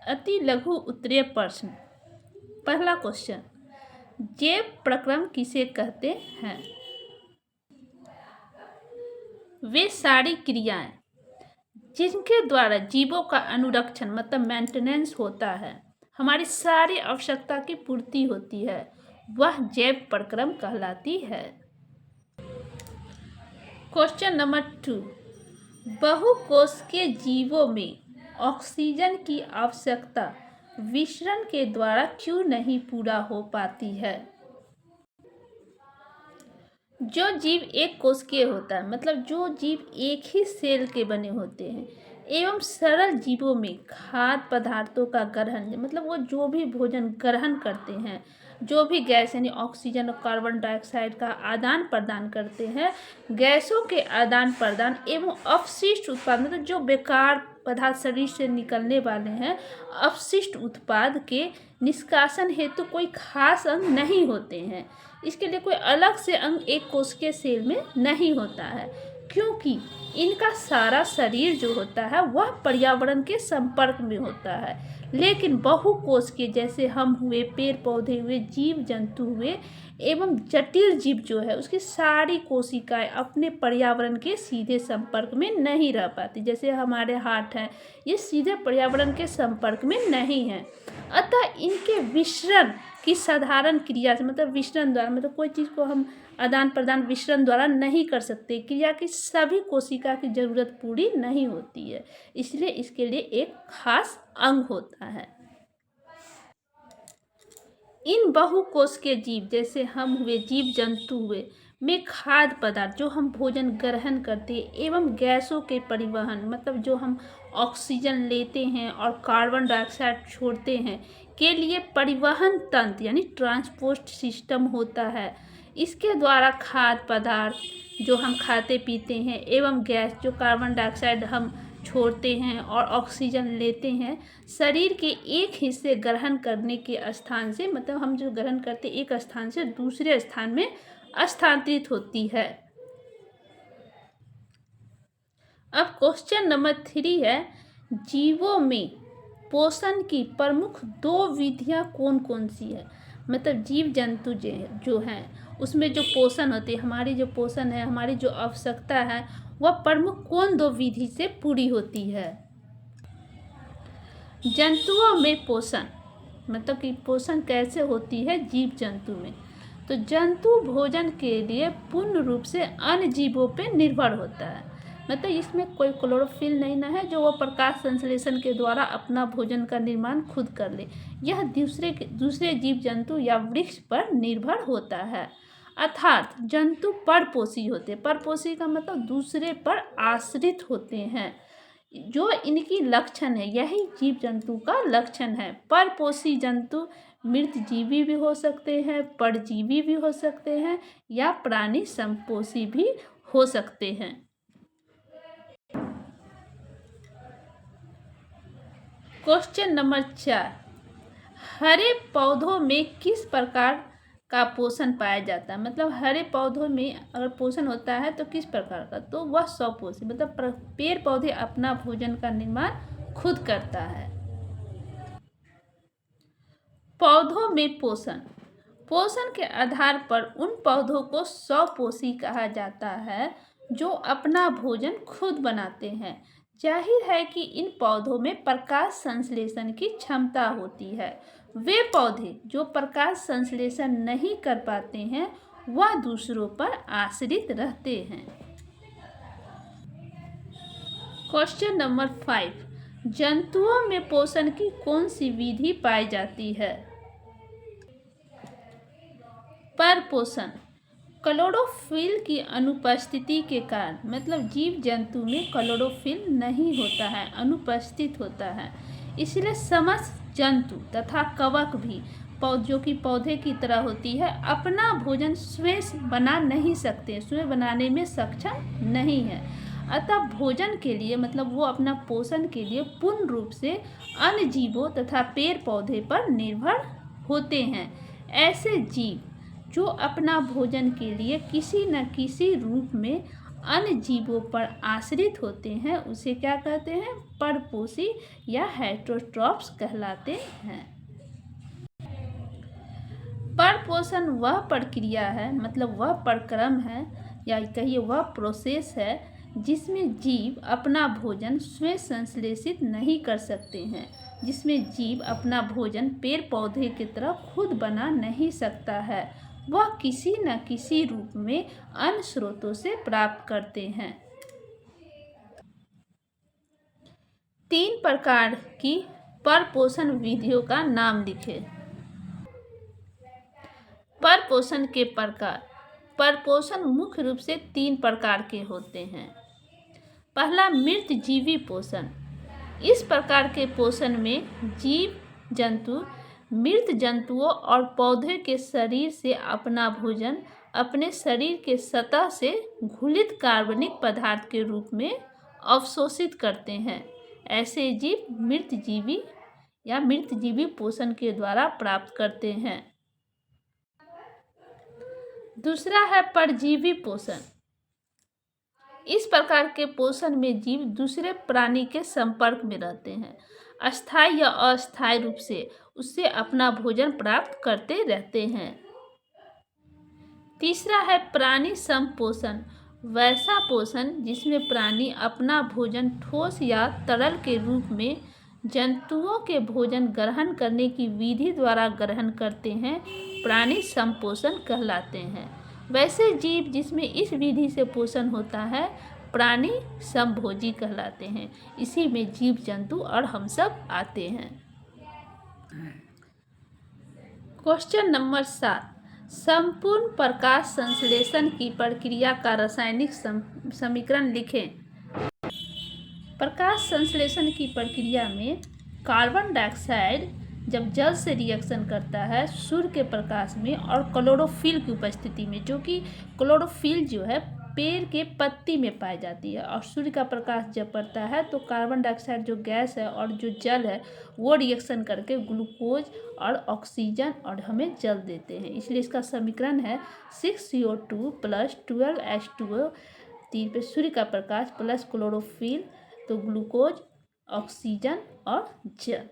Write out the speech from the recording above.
अति लघु उत्तरीय प्रश्न। पहला क्वेश्चन, जैव प्रक्रम किसे कहते हैं? वे सारी क्रियाएं जिनके द्वारा जीवों का अनुरक्षण मतलब मेंटेनेंस होता है, हमारी सारी आवश्यकता की पूर्ति होती है, वह जैव प्रक्रम कहलाती है। क्वेश्चन नंबर 2, बहुकोशिकीय जीवों में ऑक्सीजन की आवश्यकता विसरण के द्वारा क्यों नहीं पूरा हो पाती है? जो जीव एक कोशिकीय होता है मतलब जो जीव एक ही सेल के बने होते हैं एवं सरल जीवों में खाद्य पदार्थों का ग्रहण मतलब वो जो भी भोजन ग्रहण करते हैं, जो भी गैस यानी ऑक्सीजन और कार्बन डाइऑक्साइड का आदान प्रदान करते हैं, गैसों के आदान प्रदान एवं अपशिष्ट उत्पाद मतलब जो बेकार पदार्थ शरीर से निकलने वाले हैं, अपशिष्ट उत्पाद के निष्कासन हेतु कोई खास अंग नहीं होते हैं। इसके लिए कोई अलग से अंग एक कोशिकीय सेल में नहीं होता है, क्योंकि इनका सारा शरीर जो होता है वह पर्यावरण के संपर्क में होता है। लेकिन बहुकोशिकीय जैसे हम हुए, पेड़ पौधे हुए, जीव जंतु हुए एवं जटिल जीव जो है उसकी सारी कोशिकाएं अपने पर्यावरण के सीधे संपर्क में नहीं रह पाती। जैसे हमारे हार्ट हैं, ये सीधे पर्यावरण के संपर्क में नहीं हैं, अतः इनके विसरण की साधारण क्रिया से मतलब विसरण द्वारा मतलब कोई चीज़ को हम आदान प्रदान विसरण द्वारा नहीं कर सकते। क्रिया की सभी कोशिका की जरूरत पूरी नहीं होती है, इसलिए इसके लिए एक खास अंग होता है। इन बहुकोशिकीय जीव जैसे हम हुए, जीव जंतु हुए में खाद्य पदार्थ जो हम भोजन ग्रहण करते हैं एवं गैसों के परिवहन मतलब जो हम ऑक्सीजन लेते हैं और कार्बन डाइऑक्साइड छोड़ते हैं के लिए परिवहन तंत्र यानी ट्रांसपोर्ट सिस्टम होता है। इसके द्वारा खाद्य पदार्थ जो हम खाते पीते हैं एवं गैस जो कार्बन डाइऑक्साइड हम छोड़ते हैं और ऑक्सीजन लेते हैं, शरीर के एक हिस्से ग्रहण करने के स्थान से मतलब हम जो ग्रहण करते एक स्थान से दूसरे स्थान में स्थानांतरित होती है। अब क्वेश्चन नंबर 3 है, जीवों में पोषण की प्रमुख 2 विधियां कौन कौन सी है? मतलब जीव जंतु जो हैं उसमें जो पोषण होती है, हमारी जो पोषण है, हमारी जो आवश्यकता है वह प्रमुख कौन 2 विधि से पूरी होती है? जंतुओं में पोषण मतलब कि पोषण कैसे होती है जीव जंतु में? तो जंतु भोजन के लिए पूर्ण रूप से अन्य जीवों पर निर्भर होता है, मतलब इसमें कोई क्लोरोफिल नहीं ना है जो वो प्रकाश संश्लेषण के द्वारा अपना भोजन का निर्माण खुद कर ले। यह दूसरे जीव जंतु या वृक्ष पर निर्भर होता है, अर्थात जंतु परपोषी होते हैं। परपोषी का मतलब दूसरे पर आश्रित होते हैं, जो इनकी लक्षण है, यही जीव जंतु का लक्षण है। परपोषी जंतु मृतजीवी भी हो सकते हैं, परजीवी भी हो सकते हैं या प्राणी संपोषी भी हो सकते हैं। क्वेश्चन नंबर 4, हरे पौधों में किस प्रकार का पोषण पाया जाता है? मतलब हरे पौधों में अगर पोषण होता है तो किस प्रकार का? तो वह स्वपोषी मतलब पेड़ पौधे अपना भोजन का निर्माण खुद करता है। पौधों में पोषण के आधार पर उन पौधों को स्वपोषी कहा जाता है जो अपना भोजन खुद बनाते हैं। जाहिर है कि इन पौधों में प्रकाश संश्लेषण की क्षमता होती है। वे पौधे जो प्रकाश संश्लेषण नहीं कर पाते हैं वह दूसरों पर आश्रित रहते हैं। क्वेश्चन नंबर 5, जंतुओं में पोषण की कौन सी विधि पाई जाती है? परपोषण क्लोरोफिल की अनुपस्थिति के कारण मतलब जीव जंतु में क्लोरोफिल नहीं होता है, अनुपस्थित होता है, इसलिए समस्त जंतु तथा कवक भी जो कि पौधे की तरह होती है अपना भोजन स्वयं बना नहीं सकते, स्वयं बनाने में सक्षम नहीं है। अतः भोजन के लिए मतलब वो अपना पोषण के लिए पूर्ण रूप से अन्य जीवों तथा पेड़ पौधे पर निर्भर होते हैं। ऐसे जीव जो अपना भोजन के लिए किसी न किसी रूप में अन्य जीवों पर आश्रित होते हैं उसे क्या कहते हैं? परपोषी या हेटेरोट्रॉप्स कहलाते हैं। परपोषण वह प्रक्रिया है, मतलब वह प्रक्रम है या कहिए वह प्रोसेस है जिसमें जीव अपना भोजन स्वयं संश्लेषित नहीं कर सकते हैं, जिसमें जीव अपना भोजन पेड़ पौधे की तरह खुद बना नहीं सकता है, वह किसी न किसी रूप में अन्य स्रोतों से प्राप्त करते हैं। 3 प्रकार की परपोषण विधियों का नाम लिखें। परपोषण के प्रकार। परपोषण मुख्य रूप से 3 प्रकार के होते हैं। पहला, मृत जीवी पोषण। इस प्रकार के पोषण में जीव जंतु मृत जंतुओं और पौधे के शरीर से अपना भोजन अपने शरीर के सतह से घुलित कार्बनिक पदार्थ के रूप में अवशोषित करते हैं। ऐसे जीव मृत जीवी पोषण के द्वारा प्राप्त करते हैं। दूसरा है परजीवी पोषण। इस प्रकार के पोषण में जीव दूसरे प्राणी के संपर्क में रहते हैं, अस्थायी या अस्थायी रूप से उससे अपना भोजन प्राप्त करते रहते हैं। तीसरा है प्राणी संपोषण। वैसा पोषण जिसमें प्राणी अपना भोजन ठोस या तरल के रूप में जंतुओं के भोजन ग्रहण करने की विधि द्वारा ग्रहण करते हैं, प्राणी संपोषण कहलाते हैं। वैसे जीव जिसमें इस विधि से पोषण होता है प्राणी समभोजी कहलाते हैं। इसी में जीव जंतु और हम सब आते हैं। क्वेश्चन नंबर 7, संपूर्ण प्रकाश संश्लेषण की प्रक्रिया का रासायनिक समीकरण लिखें। प्रकाश संश्लेषण की प्रक्रिया में कार्बन डाइऑक्साइड जब जल से रिएक्शन करता है सूर्य के प्रकाश में और क्लोरोफिल की उपस्थिति में, जो कि क्लोरोफिल जो है पेड़ के पत्ती में पाई जाती है, और सूर्य का प्रकाश जब पड़ता है तो कार्बन डाइऑक्साइड जो गैस है और जो जल है वो रिएक्शन करके ग्लूकोज और ऑक्सीजन और हमें जल देते हैं। इसलिए इसका समीकरण है 6CO2 + 12H2O। 3 पे सूर्य का प्रकाश प्लस क्लोरोफिल तो ग्लूकोज, ऑक्सीजन और जल।